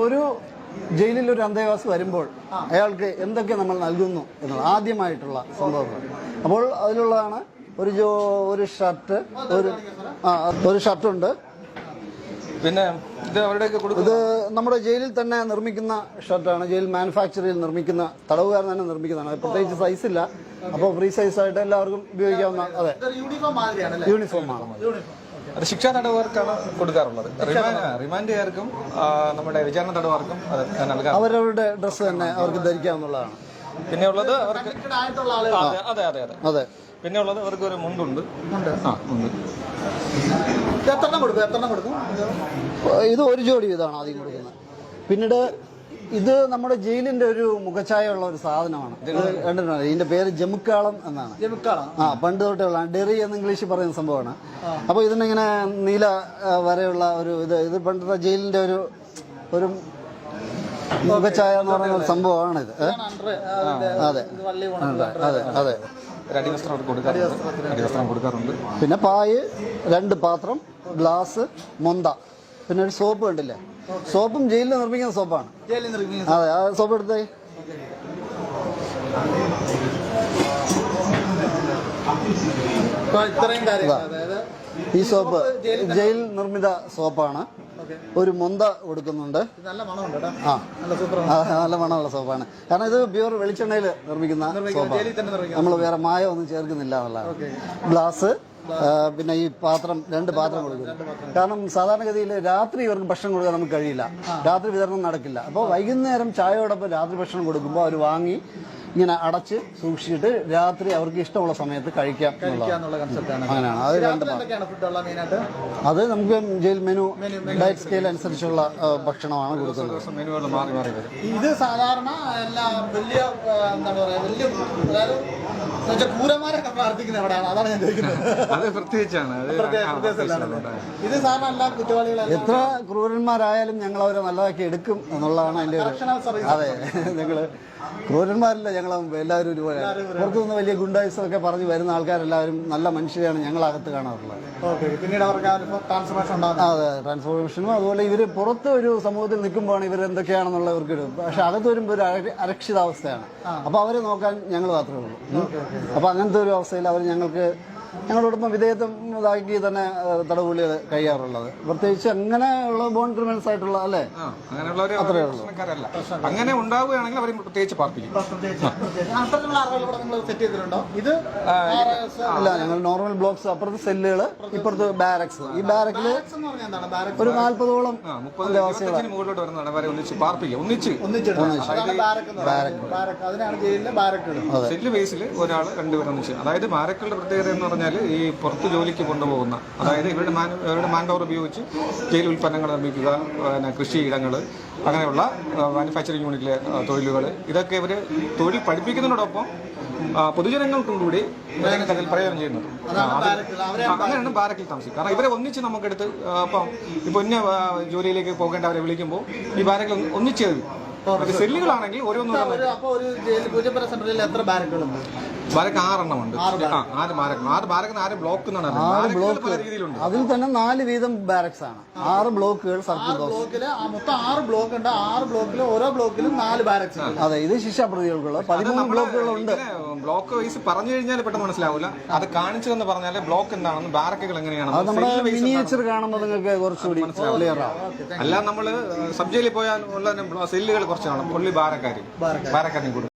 ഒരു ജയിലിൽ ഒരു അന്തേവാസി വരുമ്പോൾ അയാൾക്ക് എന്തൊക്കെ നമ്മൾ നൽകുന്നു എന്നുള്ളത് ആദ്യമായിട്ടുള്ള സംഭവങ്ങൾ. അപ്പോൾ അതിലുള്ളതാണ് ഒരു ഷർട്ട്, ഒരു ഷർട്ടുണ്ട്. പിന്നെ ഇത് നമ്മുടെ ജയിലിൽ തന്നെ നിർമ്മിക്കുന്ന ഷർട്ടാണ്. ജയിൽ മാനുഫാക്ചറിൽ നിർമ്മിക്കുന്ന, തടവുകാരൻ തന്നെ നിർമ്മിക്കുന്നതാണ്. പ്രത്യേകിച്ച് സൈസ് ഇല്ല, അപ്പോൾ ഫ്രീ സൈസ് ആയിട്ട് എല്ലാവർക്കും ഉപയോഗിക്കാവുന്ന യൂണിഫോമാണ്. അത് ശിക്ഷാ തടവുകാർക്കാണ് കൊടുക്കാറുള്ളത്. റിമാൻഡുകാർക്കും നമ്മുടെ വിചാരണ തടവുകാർക്കും നൽകാം. അവരവരുടെ ഡ്രസ്സ് തന്നെ അവർക്ക് ധരിക്കാവുന്നതാണ്. പിന്നെ ഉള്ളത് അവർക്ക് അതെ അതെ അതെ അതെ പിന്നെ ഉള്ളത് അവർക്ക് ഒരു മുണ്ടുണ്ട്. ഇത് ഒരു ജോഡി ഇതാണ് ആദ്യം കൊടുക്കുന്നത്. പിന്നീട് ഇത് നമ്മുടെ ജയിലിന്റെ ഒരു മുഖച്ഛായ ഉള്ള ഒരു സാധനമാണ്. കണ്ടിട്ടുണ്ടോ? ഇതിന്റെ പേര് ജമുക്കാളം എന്നാണ്. പണ്ട് തൊട്ടേ ഉള്ള ഡെറി എന്ന് ഇംഗ്ലീഷിൽ പറയുന്ന സംഭവമാണ്. അപ്പൊ ഇതിനിങ്ങനെ നീല വരെയുള്ള ഇത് പണ്ടത്തെ ജയിലിന്റെ ഒരു മുഖച്ഛായ എന്ന് പറയുന്ന ഒരു സംഭവമാണ് ഇത്. അതെ അതെ അതെ. അടിവസ്ത്രം കൊടുക്കാറുണ്ട്. പിന്നെ പായ്, 2 പാത്രം, ഗ്ലാസ്, മൊന്ത, പിന്നെ ഒരു സോപ്പ് കണ്ടില്ലേ? സോപ്പും ജയിലിൽ നിർമ്മിക്കുന്ന സോപ്പാണ്. അതെ, ആ സോപ്പ് എടുത്തേ. ഈ സോപ്പ് ജയിൽ നിർമ്മിത സോപ്പാണ്. ഒരു മൊന്ത കൊടുക്കുന്നുണ്ട്. നല്ല മണമുള്ള സോപ്പാണ്. കാരണം ഇത് പ്യൂർ വെളിച്ചെണ്ണയിൽ നിർമ്മിക്കുന്ന സോപ്പാണ്. നമ്മൾ വേറെ മായം ഒന്നും ചേർക്കുന്നില്ല എന്നുള്ളതാണ്. ഗ്ലാസ്, പിന്നെ ഈ പാത്രം, 2 പാത്രം കൊടുക്കുന്നു. കാരണം സാധാരണഗതിയിൽ രാത്രി ഇവർക്ക് ഭക്ഷണം കൊടുക്കാൻ നമുക്ക് കഴിയില്ല. രാത്രി വിതരണം നടക്കില്ല. അപ്പോൾ വൈകുന്നേരം ചായയോടൊപ്പം രാത്രി ഭക്ഷണം കൊടുക്കുമ്പോൾ അവർ വാങ്ങി ഇങ്ങനെ അടച്ച് സൂക്ഷിച്ചിട്ട് രാത്രി അവർക്ക് ഇഷ്ടമുള്ള സമയത്ത് കഴിക്കാം എന്നുള്ള കൺസെപ്റ്റാണ്. അങ്ങനെയാണ്. അത് നമുക്ക് ജയിൽ മെനു ഡയറ്റ് സ്കെയിൽ അനുസരിച്ചുള്ള ഭക്ഷണമാണ് കൊടുക്കുന്നത്. ഇത് സാധാരണ എല്ലാ വലിയ എന്താണ് പറയാ, വലിയ ക്രൂരന്മാരൊക്കെ പ്രാർത്ഥിക്കുന്ന എവിടെയാണ്? അതാണ് ഞാൻ ചോദിക്കുന്നത്. ഇത് സാധാരണ എല്ലാ കുറ്റവാളികളും എത്ര ക്രൂരന്മാരായാലും ഞങ്ങൾ അവരെ നല്ലതാക്കി എടുക്കും എന്നുള്ളതാണ് അതിന്റെ ഒരു. അതെ, ഞങ്ങള് ക്രൂരന്മാരല്ല, ഞങ്ങൾ എല്ലാവരും ഒരുപോലെ. പുറത്തുനിന്ന് വലിയ ഗുണ്ടായിസമൊക്കെ പറഞ്ഞ് വരുന്ന ആൾക്കാരെല്ലാവരും നല്ല മനുഷ്യരെയാണ് ഞങ്ങളകത്ത് കാണാറുള്ളത്. പിന്നീട് അവർക്ക് അതെ, ട്രാൻസ്ഫോർമേഷനും അതുപോലെ ഇവർ പുറത്ത് ഒരു സമൂഹത്തിൽ നിൽക്കുമ്പോഴാണ് ഇവർ എന്തൊക്കെയാണെന്നുള്ള ഇവർക്ക്. പക്ഷെ അകത്ത് വരുമ്പോൾ ഒരു അരക്ഷിതാവസ്ഥയാണ്. അപ്പോൾ അവരെ നോക്കാൻ ഞങ്ങൾ മാത്രമേ ഉള്ളൂ. അപ്പോൾ അങ്ങനത്തെ ഒരു അവസ്ഥയിൽ അവർ ഞങ്ങളോടൊപ്പം വിധേയത്വം ഇതാക്കി തന്നെ തടവുള്ളികൾ കഴിയാറുള്ളത്. പ്രത്യേകിച്ച് അങ്ങനെയുള്ള ബോൺ ക്രിമിനൽസ് ആയിട്ടുള്ള അല്ലേ, അത്രേ ഉള്ളൂ. അങ്ങനെ ഉണ്ടാവുകയാണെങ്കിൽ അവർ പ്രത്യേകിച്ച് പാർപ്പിക്കും. അല്ല, ഞങ്ങൾ നോർമൽ ബ്ലോക്സ്, അപ്പുറത്ത് സെല്ലുകൾ, ഇപ്പുറത്ത് ബാരക്സ്. ഈ ബാരക്കിൽ ഒരു 40ഓളം മുകളിലോട്ട് വരുന്നവരെ ഒന്നിച്ച് പാർപ്പിക്കും. സെല്ല് ബേസിൽ ഒരാൾ 2 പേർ ഒന്നിച്ച്. അതായത് ബാരക്കുകളുടെ പ്രത്യേകത എന്ന് പറഞ്ഞാൽ ഈ പുറത്ത് ജോലിക്ക് കൊണ്ടുപോകുന്ന, അതായത് ഇവരുടെ മാൻ പവർ ഉപയോഗിച്ച് ജയിൽ ഉൽപ്പന്നങ്ങൾ നിർമ്മിക്കുക, പിന്നെ കൃഷിയിടങ്ങൾ, അങ്ങനെയുള്ള മാനുഫാക്ചറിങ് യൂണിറ്റിലെ തൊഴിലുകൾ, ഇതൊക്കെ ഇവർ തൊഴിൽ പഠിപ്പിക്കുന്നതിനോടൊപ്പം പൊതുജനങ്ങൾക്കും കൂടി അതിൽ പ്രയോജനം ചെയ്യുന്നത്. അങ്ങനെയാണ് ബാരക്കിൽ താമസിക്കുക. കാരണം ഇവരെ ഒന്നിച്ച് നമുക്കെടുത്ത് ഇപ്പം ഇന്ന ജോലിയിലേക്ക് പോകേണ്ടവരെ വിളിക്കുമ്പോൾ ഈ ബാരക്കിൽ ഒന്നിച്ച് സെല്ലുകളാണെങ്കിൽ ഓരോന്നും. ബാരക്ക് 6 എണ്ണമുണ്ട്. 6 ബാരക്കിന് 6 ബ്ലോക്ക് എന്നാണ്. 6 ബ്ലോക്ക്. അതിൽ തന്നെ 4 വീതം ബാരക്സ് ആണ്. 6 ബ്ലോക്കുകൾ സർക്കിൾ ബ്ലോക്കിൽ മൊത്തം 6 ബ്ലോക്ക് ഉണ്ട്. 6 ബ്ലോക്കിൽ ഓരോ ബ്ലോക്കിലും 4 ബാരക്സ്. അതെ, ഇത് ശിക്ഷാപ്രതികൾക്കുള്ള 13 ബ്ലോക്കുകളുണ്ട്. ബ്ലോക്ക് വൈസ് പറഞ്ഞു കഴിഞ്ഞാൽ പെട്ടെന്ന് മനസ്സിലാവില്ല. അത് കാണിച്ചതെന്ന് പറഞ്ഞാൽ ബ്ലോക്ക് എന്താണെന്ന്, ബാരക്കുകൾ എങ്ങനെയാണ്, അത് നമ്മുടെ മിനിയേച്ചർ കാണുമ്പോൾ നിങ്ങൾക്ക് കുറച്ചുകൂടി ക്ലിയർ ആവും. അല്ല, നമ്മള് സബ് ജയിലിൽ പോയാൽ ഉള്ള സെല്ലുകൾ കുറച്ചാണ്. പുള്ളി ബാരക്കാരും കൊടുക്കും.